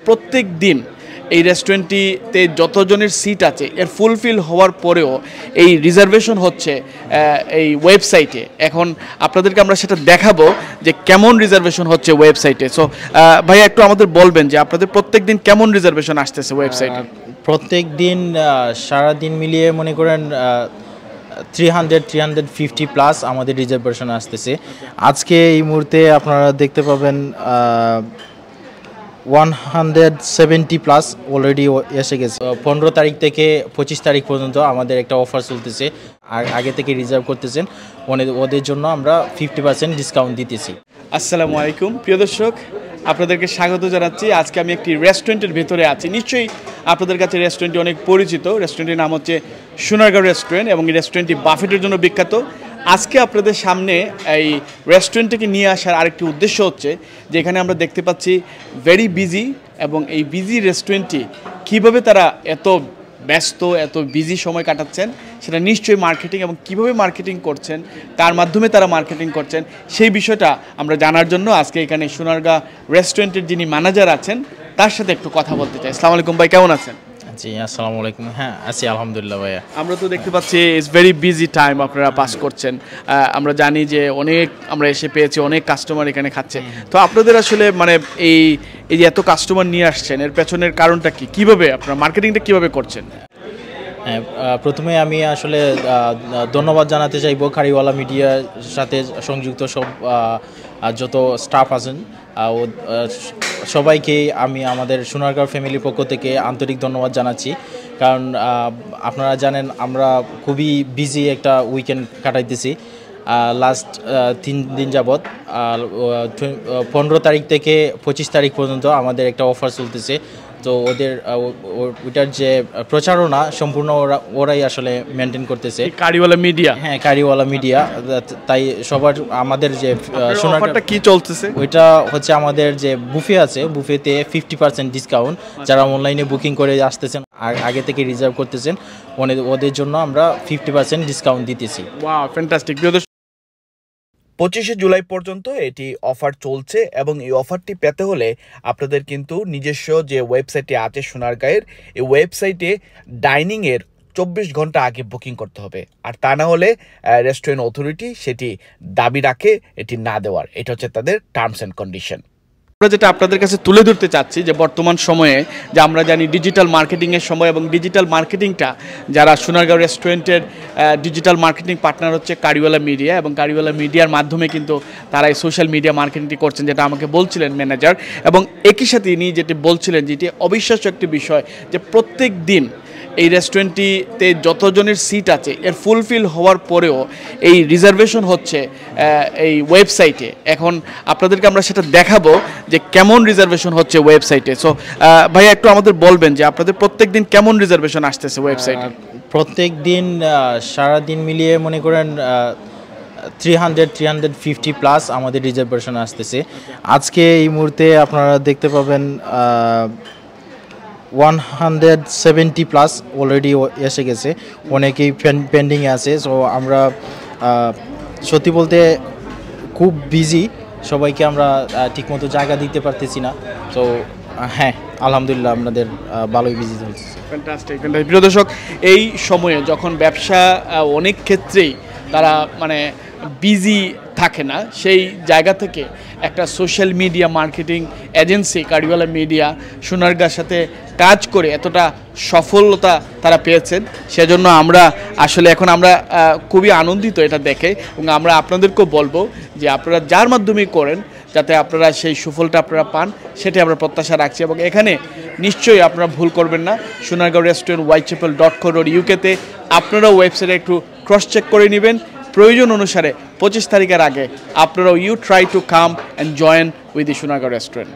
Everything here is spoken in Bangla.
প্রত্যেক দিন এই রেস্টুরেন্টটিতে যতজনের সিট আছে এর ফুলফিল হওয়ার পরেও এই রিজার্ভেশন হচ্ছে এই ওয়েবসাইটে। এখন আপনাদেরকে আমরা সেটা দেখাবো যে কেমন রিজার্ভেশন হচ্ছে ওয়েবসাইটে। সো ভাইয়া একটু আমাদের বলবেন যে আপনাদের প্রত্যেক দিন কেমন রিজার্ভেশন আসতেছে ওয়েবসাইটে? প্রত্যেক দিন সারাদিন মিলিয়ে মনে করেন 350 প্লাস আমাদের রিজার্ভেশন আসতেছে। আজকে এই মুহূর্তে আপনারা দেখতে পাবেন 170 প্লাস অলরেডি এসে গেছে। 15 তারিখ থেকে 25 তারিখ পর্যন্ত আমাদের একটা অফার চলতেছে, আর আগে থেকে রিজার্ভ করতেছেন ওদের জন্য আমরা 50% ডিসকাউন্ট দিতেছি। আসসালামু আলাইকুম প্রিয় দর্শক, আপনাদেরকে স্বাগত জানাচ্ছি। আজকে আমি একটি রেস্টুরেন্টের ভেতরে আছি। নিশ্চয়ই আপনাদের কাছে রেস্টুরেন্টটি অনেক পরিচিত। রেস্টুরেন্টের নাম হচ্ছে সোনারগাঁও রেস্টুরেন্ট এবং এই রেস্টুরেন্টটি বাফেটের জন্য বিখ্যাত। আজকে আপনাদের সামনে এই রেস্টুরেন্টটিকে নিয়ে আসার আরেকটি উদ্দেশ্য হচ্ছে যে এখানে আমরা দেখতে পাচ্ছি ভেরি বিজি, এবং এই বিজি রেস্টুরেন্টটি কীভাবে তারা এত ব্যস্ত এত বিজি সময় কাটাচ্ছেন সেটা নিশ্চয়ই মার্কেটিং, এবং কিভাবে মার্কেটিং করছেন, তার মাধ্যমে তারা মার্কেটিং করছেন সেই বিষয়টা আমরা জানার জন্য আজকে এখানে সোনারগাঁও রেস্টুরেন্টের যিনি ম্যানেজার আছেন তার সাথে একটু কথা বলতে চাই। আসসালামু আলাইকুম ভাই, কেমন আছেন? জি আসসালামু আলাইকুম। হ্যাঁ আছি আলহামদুলিল্লাহ ভাইয়া। আমরা তো দেখতে পাচ্ছি ইটস ভেরি বিজি টাইম আপনারা পাস করছেন। আমরা জানি যে অনেক আমরা এসে পেয়েছি, অনেক কাস্টমার এখানে খাচ্ছে। তো আপনাদের আসলে মানে এই যে এত কাস্টমার নিয়ে আসছেন এর পেছনের কারণটা কি? কিভাবে আপনারা মার্কেটিংটা কিভাবে করছেন? হ্যাঁ, প্রথমে আমি আসলে ধন্যবাদ জানাতে চাইব কারিওয়ালা মিডিয়ার সাথে সংযুক্ত সব যত স্টাফ আছেন সবাইকে আমি আমাদের সোনারগাঁও ফ্যামিলির পক্ষ থেকে আন্তরিক ধন্যবাদ জানাচ্ছি। কারণ আপনারা জানেন আমরা খুবই বিজি একটা উইকেন্ড কাটাইতেছি। লাস্ট 3 দিন যাবৎ 15 তারিখ থেকে 25 তারিখ পর্যন্ত আমাদের একটা অফার চলতেছে। তো ওইটার যে প্রচারণা সম্পূর্ণ ওরাই আসলে মেনটেন করতেছে, কারিওয়ালা মিডিয়া। হ্যাঁ কারিওয়ালা মিডিয়া। তাই সবার আমাদের যে অফারটা কি চলতেছে ওইটা হচ্ছে আমাদের যে বুফে আছে, বুফেতে 50% ডিসকাউন্ট যারা অনলাইনে বুকিং করে আসতেছেন আর আগে থেকে রিজার্ভ করতেছেন ওদের জন্য আমরা 50% ডিসকাউন্ট দিতেছি। Wow fantastic. 25শে জুলাই পর্যন্ত এটি অফার চলছে, এবং এই অফারটি পেতে হলে আপনাদের কিন্তু নিজস্ব যে ওয়েবসাইটটি আছে সোনারগাঁয়ের, এই ওয়েবসাইটে ডাইনিংয়ের 24 ঘন্টা আগে বুকিং করতে হবে। আর তা না হলে রেস্টুরেন্ট অথরিটি সেটি দাবি রাখে এটি না দেওয়ার। এটা হচ্ছে তাদের টার্মস অ্যান্ড কন্ডিশন। আমরা যেটা আপনাদের কাছে তুলে ধরতে চাচ্ছি যে বর্তমান সময়ে যে আমরা জানি ডিজিটাল মার্কেটিংয়ের সময়, এবং ডিজিটাল মার্কেটিংটা যারা সোনারগাঁও রেস্টুরেন্টের ডিজিটাল মার্কেটিং পার্টনার হচ্ছে কারিওয়ালা মিডিয়া, এবং কারিওয়ালা মিডিয়ার মাধ্যমে কিন্তু তারা এই সোশ্যাল মিডিয়া মার্কেটিংটি করছেন, যেটা আমাকে বলছিলেন ম্যানেজার। এবং একই সাথে ইনি যেটি বলছিলেন যেটি অবিশ্বাস্য একটি বিষয় যে প্রত্যেক দিন এই রেস্টুরেন্টটিতে যতজনের সিট আছে এর ফুলফিল হওয়ার পরেও এই রিজার্ভেশন হচ্ছে এই ওয়েবসাইটে। এখন আপনাদেরকে আমরা সেটা দেখাবো যে কেমন রিজার্ভেশন হচ্ছে ওয়েবসাইটে। সো ভাইয়া একটু আমাদের বলবেন যে আপনাদের প্রত্যেক দিন কেমন রিজার্ভেশন আসতেছে ওয়েবসাইটে? প্রত্যেক দিন সারাদিন মিলিয়ে মনে করেন 350 প্লাস আমাদের রিজার্ভেশন আসতেছে। আজকে এই মুহূর্তে আপনারা দেখতে পাবেন 170 প্লাস অলরেডি এসে গেছে, অনেকেই পেন্ডিংয়ে আছে। সো আমরা সত্যি বলতে খুব বিজি, সবাইকে আমরা ঠিকমতো জায়গা দিতে পারতেছি না। তো হ্যাঁ আলহামদুলিল্লাহ আপনাদের ভালোই বিজি চলছে। ফ্যান্টাস্টিক। প্রিয় দর্শক, এই সময়ে যখন ব্যবসা অনেক ক্ষেত্রেই তারা মানে বিজি থাকে না, সেই জায়গা থেকে একটা সোশ্যাল মিডিয়া মার্কেটিং এজেন্সি কারিওয়ালা মিডিয়া সোনারগাঁওর সাথে কাজ করে এতটা সফলতা তারা পেয়েছেন, সেজন্য আমরা আসলে এখন আমরা খুবই আনন্দিত এটা দেখে। এবং আমরা আপনাদেরকেও বলবো যে আপনারা যার মাধ্যমেই করেন যাতে আপনারা সেই সুফলটা আপনারা পান, সেটাই আমরা প্রত্যাশা রাখছি। এবং এখানে নিশ্চয়ই আপনারা ভুল করবেন না, সোনারগাঁও রেস্টুরেন্ট whitechapel.co.uk-তে আপনারাও ওয়েবসাইটে একটু ক্রস চেক করে নেবেন। প্রয়োজন অনুসারে 25 তারিখের আগে আপনারাও try to come and join with the Sonargaon restaurant.